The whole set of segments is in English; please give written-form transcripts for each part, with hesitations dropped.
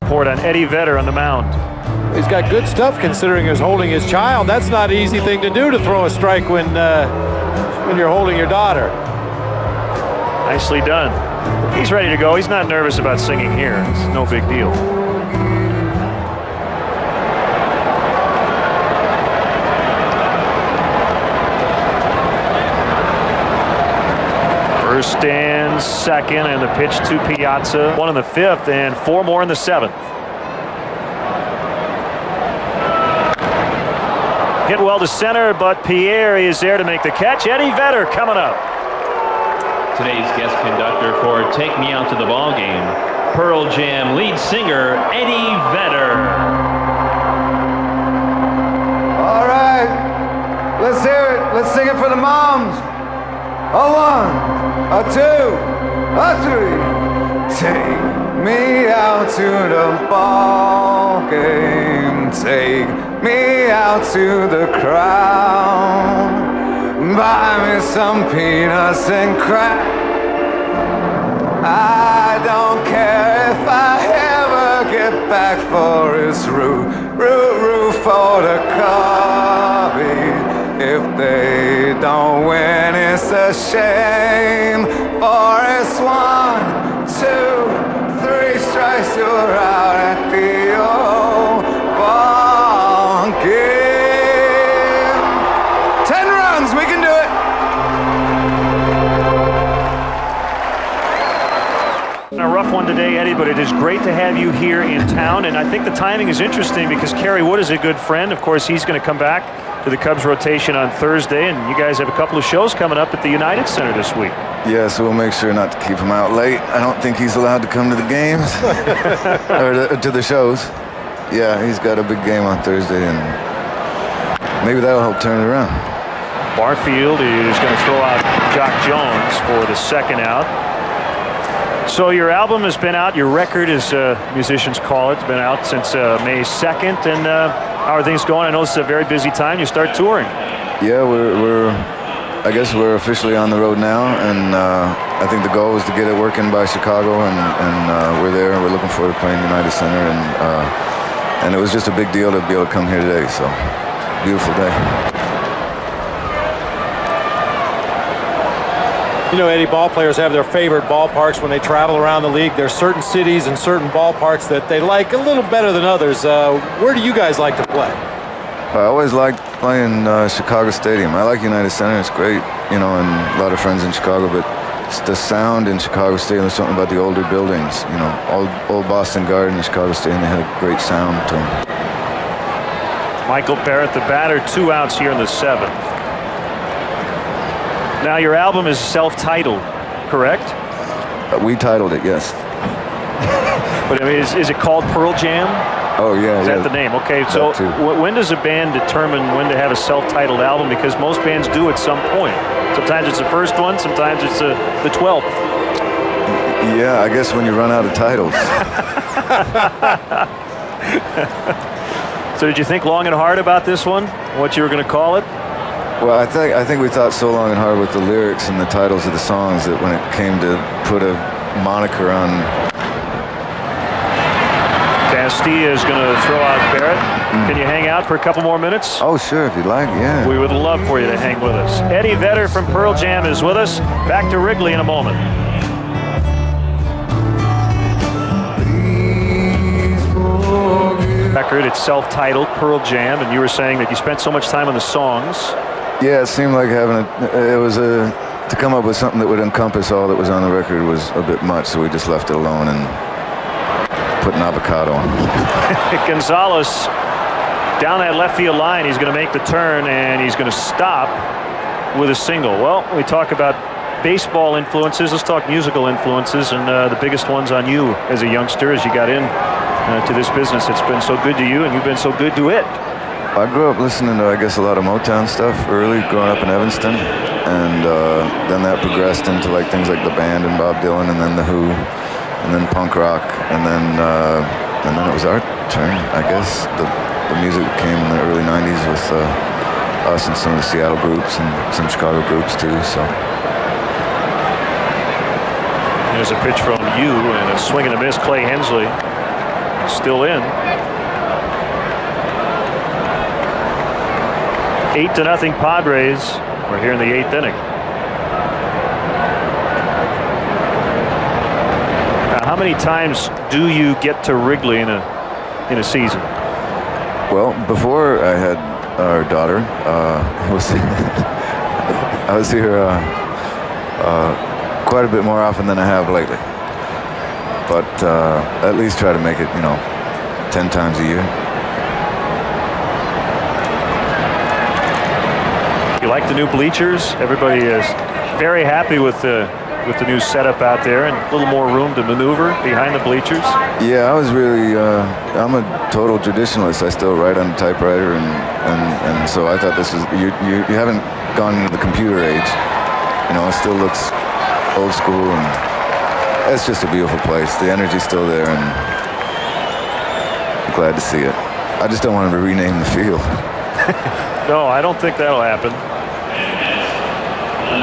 report on Eddie Vedder on the mound. He's got good stuff considering he's holding his child. That's not an easy thing to do, to throw a strike when you're holding your daughter. Nicely done. He's ready to go. He's not nervous about singing here. It's no big deal. First and second, and the pitch to Piazza. 1 in the 5th and 4 more in the 7th. Hit well to center, but Pierre is there to make the catch. Eddie Vedder coming up. Today's guest conductor for Take Me Out to the Ball Game, Pearl Jam lead singer Eddie Vedder. All right, let's hear it. Let's sing it for the moms. A 1, a 2, a 3. Take me out to the ball game. Take me out to the crowd. Buy me some peanuts and crack. I don't care if I ever get back, for it's root for the Cubbies. If they don't win, it's a shame. For it's 1, 2, 3 strikes, you're out at the old ball game. 10 runs, we can do it. A rough one today, Eddie, but it is great to have you here in town. And I think the timing is interesting because Kerry Wood is a good friend. Of course, he's going to come back to the Cubs rotation on Thursday, and you guys have a couple of shows coming up at the United Center this week. Yeah, so we'll make sure not to keep him out late. I don't think he's allowed to come to the games or to the shows. Yeah, he's got a big game on Thursday, and maybe that'll help turn it around. Barfield is going to throw out Jock Jones for the second out. So your album has been out, your record, as musicians call it, has been out since May 2nd, and how are things going? I know it's a very busy time. You start touring. Yeah, I guess we're officially on the road now, and I think the goal is to get it working by Chicago, and we're there. We're looking forward to playing United Center, and it was just a big deal to be able to come here today. So, beautiful day. You know, Eddie, ball players have their favorite ballparks when they travel around the league. There's certain cities and certain ballparks that they like a little better than others. Where do you guys like to play? I always liked playing Chicago Stadium. I like United Center. It's great, you know, and a lot of friends in Chicago, but it's the sound in Chicago Stadium. There's something about the older buildings, you know, old Boston Garden and Chicago Stadium. They had a great sound to them. Michael Barrett, the batter, 2 outs here in the 7th. Now, your album is self-titled, correct? We titled it, yes. But I mean, is it called Pearl Jam? Oh, yeah. Is that the name? Okay, so when does a band determine when to have a self-titled album? Because most bands do at some point. Sometimes it's the first one, sometimes it's the 12th. Yeah, I guess when you run out of titles. So did you think long and hard about this one? What you were going to call it? Well, I think we thought so long and hard with the lyrics and the titles of the songs that when it came to put a moniker on. Castilla is going to throw out Barrett. Can you hang out for a couple more minutes? Oh, sure, if you'd like, yeah. We would love for you to hang with us. Eddie Vedder from Pearl Jam is with us. Back to Wrigley in a moment. Record, it's self-titled, Pearl Jam, and you were saying that you spent so much time on the songs. Yeah, it seemed like to come up with something that would encompass all that was on the record was a bit much, so we just left it alone and put an avocado on. Gonzalez down that left field line. He's going to make the turn, and he's going to stop with a single. Well, we talk about baseball influences. Let's talk musical influences, and the biggest ones on you as a youngster as you got in to this business. It's been so good to you, and you've been so good to it. I grew up listening to, I guess, a lot of Motown stuff early, growing up in Evanston, and then that progressed into like things like the band and Bob Dylan, and then the Who, and then punk rock, and then it was our turn, I guess. The music came in the early '90s with us and some of the Seattle groups and some Chicago groups too. So there's a pitch from you and a swing and a miss. Clay Hensley still in. 8-0 Padres. We're here in the 8th inning. Now, how many times do you get to Wrigley in a season? Well, before I had our daughter, I was here quite a bit more often than I have lately. But at least try to make it, 10 times a year. You like the new bleachers? Everybody is very happy with the new setup out there, and a little more room to maneuver behind the bleachers. Yeah, I was really, I'm a total traditionalist. I still write on a typewriter, and so I thought this was, you haven't gone into the computer age. It still looks old school, and it's just a beautiful place. The energy's still there, and I'm glad to see it. I just don't want to rename the field. No, I don't think that'll happen.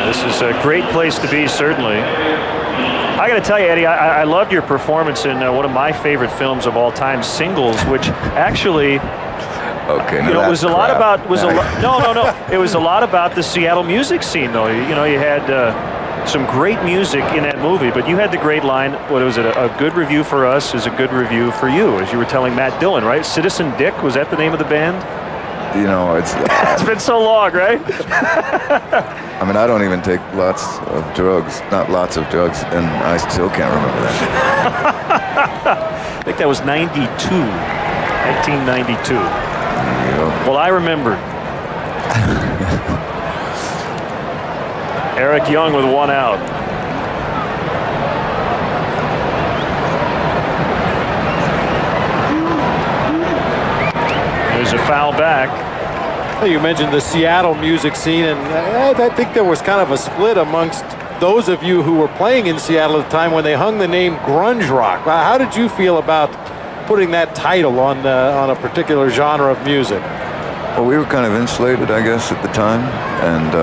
This is a great place to be, certainly. I got to tell you, Eddie, I loved your performance in one of my favorite films of all time, Singles, which actually, Okay, it was a lot about no. It was a lot about the Seattle music scene, though. You had some great music in that movie, but you had the great line. What was it? A good review for us is a good review for you, as you were telling Matt Dillon, right? Citizen Dick, was that the name of the band? It's been so long, right? I mean, I don't even take lots of drugs, not lots of drugs, and I still can't remember that. I think that was 1992. Well, I remember. Eric Young with one out. There's a foul back. You mentioned the Seattle music scene, and I think there was kind of a split amongst those of you who were playing in Seattle at the time when they hung the name grunge rock. How did you feel about putting that title on a particular genre of music? Well, we were kind of insulated, I guess, at the time, and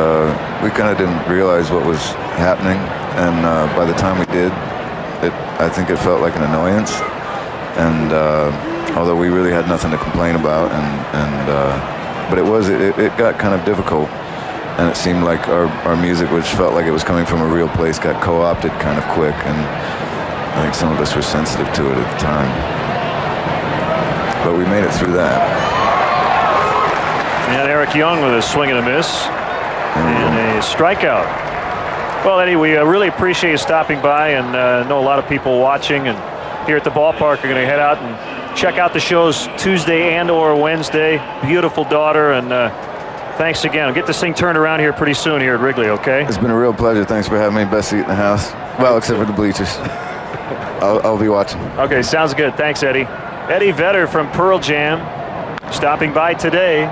we kind of didn't realize what was happening. And by the time we did, I think it felt like an annoyance. And although we really had nothing to complain about, but it got kind of difficult, and it seemed like our music, which felt like it was coming from a real place, got co-opted kind of quick, and I think some of us were sensitive to it at the time. But we made it through that. And Eric Young with a swing and a miss and a strikeout. Well, Eddie, we really appreciate you stopping by, and know a lot of people watching and here at the ballpark are going to head out and check out the shows Tuesday and or Wednesday. Beautiful daughter, and thanks again. I'll get this thing turned around here pretty soon here at Wrigley, okay? It's been a real pleasure. Thanks for having me. Best seat in the house. Well, except for the bleachers. I'll be watching. Okay, sounds good. Thanks, Eddie. Eddie Vedder from Pearl Jam stopping by today.